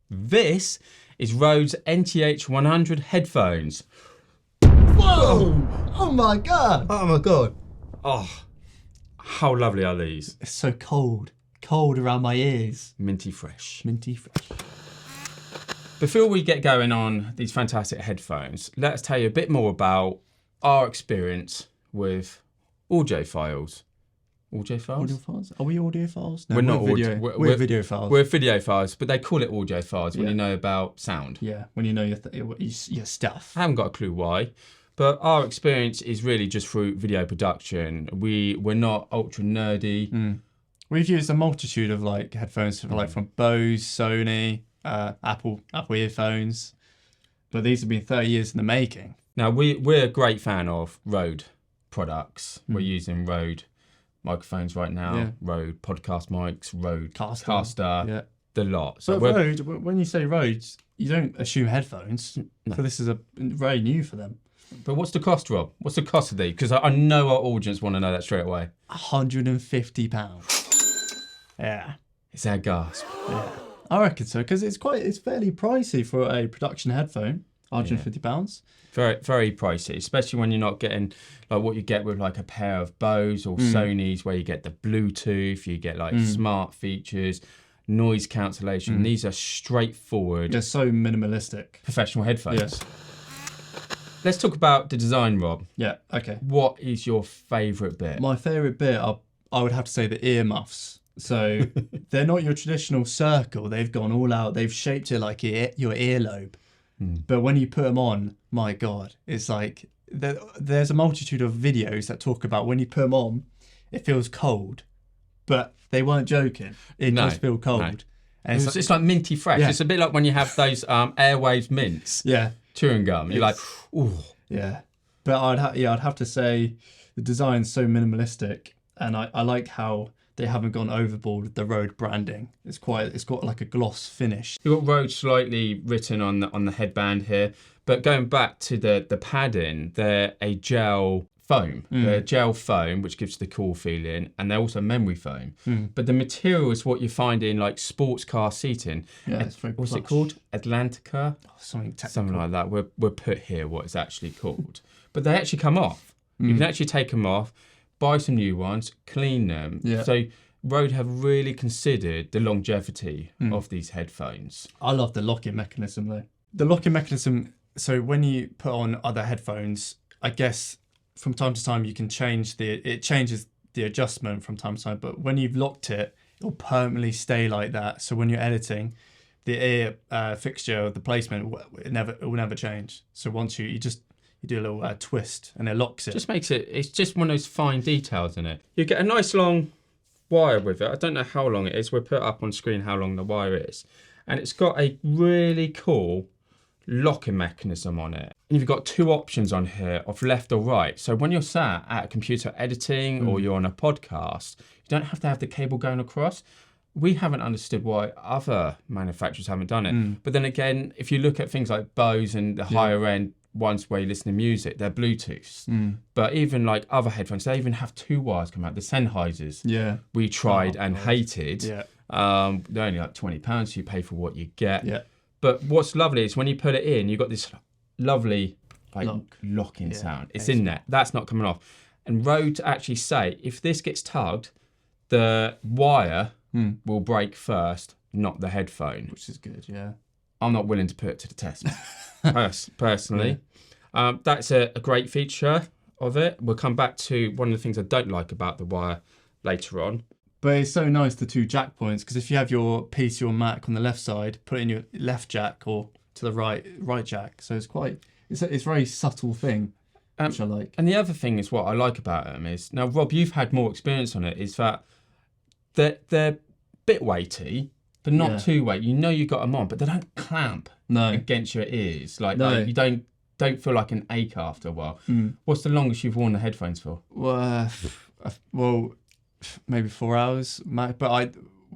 This is Rode's NTH100 headphones. Whoa! Oh my god! Oh my god! Oh, how lovely are these? It's so cold. Cold around my ears. Minty fresh. Minty fresh. Before we get going on these fantastic headphones, let's tell you a bit more about our experience with audiophiles. Audiophiles? Audiophiles? Are we audiophiles? No, We're not video. We're videophiles. We're videophiles, but they call it audiophiles when you know about sound. Yeah, when you know your stuff. I haven't got a clue why, but our experience is really just through video production. We're not ultra nerdy. We've used a multitude of like headphones from Bose, Sony, Apple earphones, but these have been 30 years in the making. Now we're a great fan of Rode products. We're using Rode microphones right now. Yeah. Rode podcast mics, Rode Caster. Yeah. the lot. So But Rode, when you say Rode, you don't assume headphones. No. So this is very new for them. But what's the cost, Rob? What's the cost of these? Because I know our audience want to know that straight away. £150. Yeah. It's our gasp. Yeah. I reckon so, because it's fairly pricey for a production headphone. £150. Very, very pricey, especially when you're not getting like what you get with like a pair of Bose or Sony's, where you get the Bluetooth, you get like smart features, noise cancellation. These are straightforward. They're so minimalistic. Professional headphones. Yes. Let's talk about the design, Rob. Yeah. Okay. What is your favourite bit? My favourite bit, I would have to say the earmuffs. So they're not your traditional circle. They've gone all out. They've shaped it like your earlobe. But when you put them on, my God, it's like there's a multitude of videos that talk about when you put them on, it feels cold. But they weren't joking. It does feel cold. No. And It's like minty fresh. Yeah. It's a bit like when you have those Airwaves mints, yeah. chewing gum. You're like, ooh. Yeah. But I'd have to say the design's so minimalistic, and I like how they haven't gone overboard with the Rode branding. It's got like a gloss finish. You've got Rode slightly written on the headband here, but going back to the padding, they're a gel foam. They're gel foam, which gives the cool feeling, and they're also memory foam. But the material is what you find in like sports car seating. Yeah, it's very What's plush. it called? Atlantica? Something technical. Something like that. We'll put here what it's actually called. But they actually come off. You can actually take them off, buy some new ones, clean them. Yeah. So Rode have really considered the longevity of these headphones. I love the locking mechanism though. The locking mechanism, so when you put on other headphones, I guess from time to time you can change it changes the adjustment from time to time, but when you've locked it, it'll permanently stay like that. So when you're editing, the ear fixture, the placement, it will never change. So once you do a little twist and it locks it. Just makes it's just one of those fine details in it. You get a nice long wire with it. I don't know how long it is. We'll put up on screen how long the wire is. And it's got a really cool locking mechanism on it. And you've got two options on here of left or right. So when you're sat at a computer editing or you're on a podcast, you don't have to have the cable going across. We haven't understood why other manufacturers haven't done it. But then again, if you look at things like Bose and the higher end ones where you listen to music, they're Bluetooths. But even like other headphones, they even have two wires come out. The Sennheisers, we tried and hated. Yeah. They're only like £20, so you pay for what you get. Yeah. But what's lovely is when you put it in, you've got this lovely like locking sound. It's in there. That's not coming off. And Rode actually say, if this gets tugged, the wire will break first, not the headphone. Which is good, yeah. I'm not willing to put it to the test, personally. That's a great feature of it. We'll come back to one of the things I don't like about the wire later on. But it's so nice, the two jack points, because if you have your PC or Mac on the left side, put it in your left jack or to the right jack. So it's a very subtle thing, which I like. And the other thing is what I like about them is, now Rob, you've had more experience on it, is that they're a bit weighty, but not too weighty. You know you got them on, but they don't clamp against your ears. Like you don't feel like an ache after a while. What's the longest you've worn the headphones for? Well, maybe 4 hours. But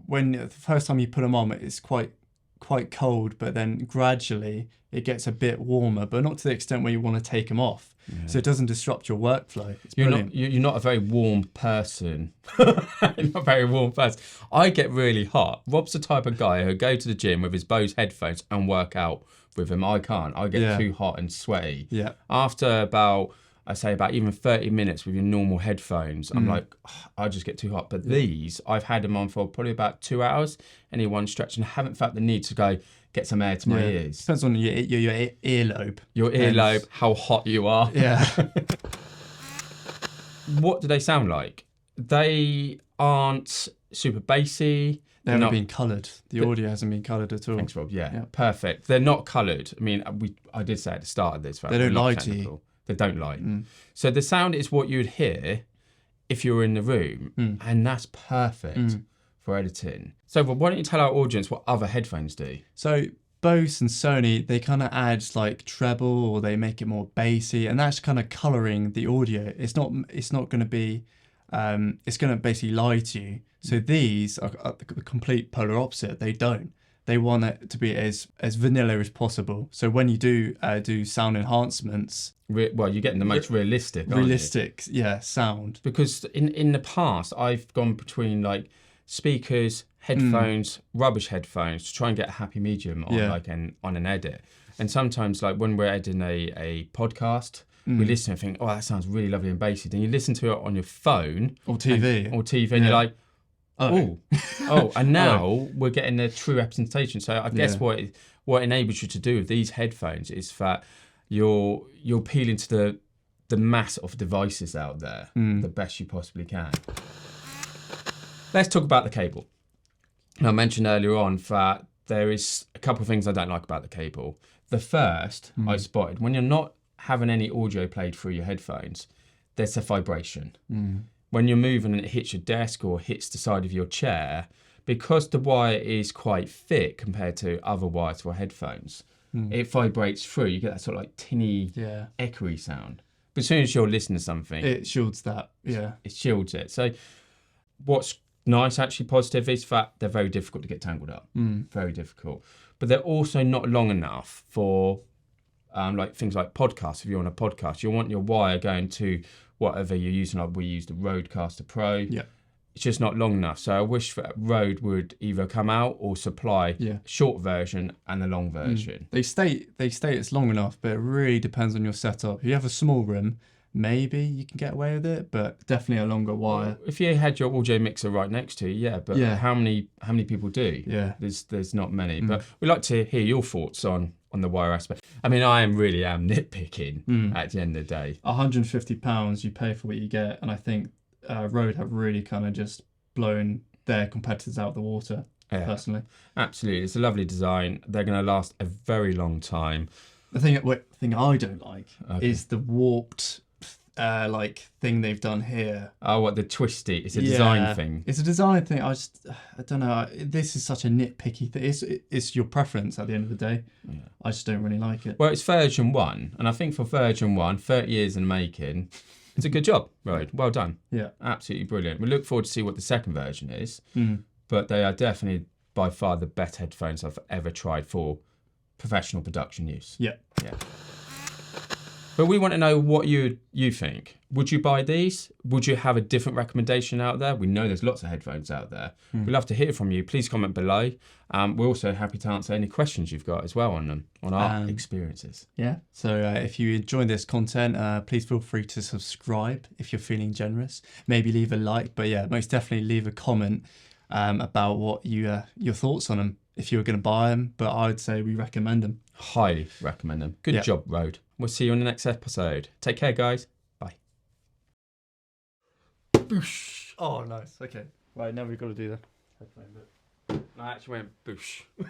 the first time you put them on, it's quite quite cold, but then gradually it gets a bit warmer, but not to the extent where you want to take them off. Yeah. So it doesn't disrupt your workflow. It's You're brilliant. you're not a very warm person. You're not a very warm person. I get really hot. Rob's the type of guy who'll go to the gym with his Bose headphones and work out with him. I can't. I get Yeah. too hot and sweaty. Yeah. After about even 30 minutes with your normal headphones, I'm like, I just get too hot. But these, I've had them on for probably about 2 hours, any one stretch, and I haven't felt the need to go get some air to my ears. Depends on your earlobe. Your earlobe, how hot you are. Yeah. What do they sound like? They aren't super bassy. They haven't been coloured. The audio hasn't been coloured at all. Thanks, Rob. Yeah, perfect. They're not coloured. I mean, I did say at the start of this. They don't lie to you. They don't lie. So the sound is what you would hear if you were in the room, and that's perfect for editing. So Rob, why don't you tell our audience what other headphones do? So Bose and Sony, they kind of add like treble, or they make it more bassy, and that's kind of colouring the audio. It's not going to be, it's going to basically lie to you. So these are the complete polar opposite. They don't. They want it to be as vanilla as possible. So when you do sound enhancements, Well, you're getting the most realistic, aren't you? Sound. Because in the past, I've gone between like speakers, headphones, rubbish headphones to try and get a happy medium on on an edit. And sometimes, like when we're editing a podcast, we listen and think, oh, that sounds really lovely and bassy. Then you listen to it on your phone Or TV. and you're like, oh, and now we're getting a true representation. So I guess what enables you to do with these headphones is that you're appealing to the mass of devices out there the best you possibly can. Let's talk about the cable. Now, I mentioned earlier on that there is a couple of things I don't like about the cable. The first I spotted, when you're not having any audio played through your headphones, there's a vibration. When you're moving and it hits your desk or hits the side of your chair, because the wire is quite thick compared to other wires for headphones, it vibrates through. You get that sort of like tinny, echoey sound. But as soon as you're listening to something, it shields that. Yeah, it shields it. So what's nice, actually positive, is that they're very difficult to get tangled up. Very difficult. But they're also not long enough for like things like podcasts. If you're on a podcast, you want your wire going to whatever you're using. Like we use the Rodecaster Pro. Yeah. It's just not long enough. So I wish that Rode would either come out or supply a short version and a long version. They state it's long enough, but it really depends on your setup. If you have a small room, maybe you can get away with it, but definitely a longer wire. If you had your audio mixer right next to you, but how many people do? Yeah. There's not many. But we'd like to hear your thoughts on the wire aspect. I mean, I really am nitpicking at the end of the day. £150 you pay for what you get, and I think Rode have really kind of just blown their competitors out of the water, personally. Absolutely. It's a lovely design. They're going to last a very long time. The thing I don't like is the warped thing they've done here. Oh, what, the twisty? It's a design thing. It's a design thing. I don't know. This is such a nitpicky thing. It's your preference at the end of the day. Yeah. I just don't really like it. Well, it's version 1, and I think for version 1, 30 years in the making, it's a good job, right? Well done. Yeah. Absolutely brilliant. We look forward to see what the second version is, but they are definitely by far the best headphones I've ever tried for professional production use. Yeah. But we want to know what you think. Would you buy these? Would you have a different recommendation out there? We know there's lots of headphones out there. We'd love to hear from you. Please comment below. We're also happy to answer any questions you've got as well on them, on our experiences. Yeah. So if you enjoy this content, please feel free to subscribe if you're feeling generous. Maybe leave a like, but most definitely leave a comment about what your thoughts on them. If you were going to buy them, but I would say we recommend them. Highly recommend them. Good job, Rode. We'll see you on the next episode. Take care, guys. Bye. Boosh. Oh, nice. Okay. Right, now we've got to do that. I actually went boosh. Boosh.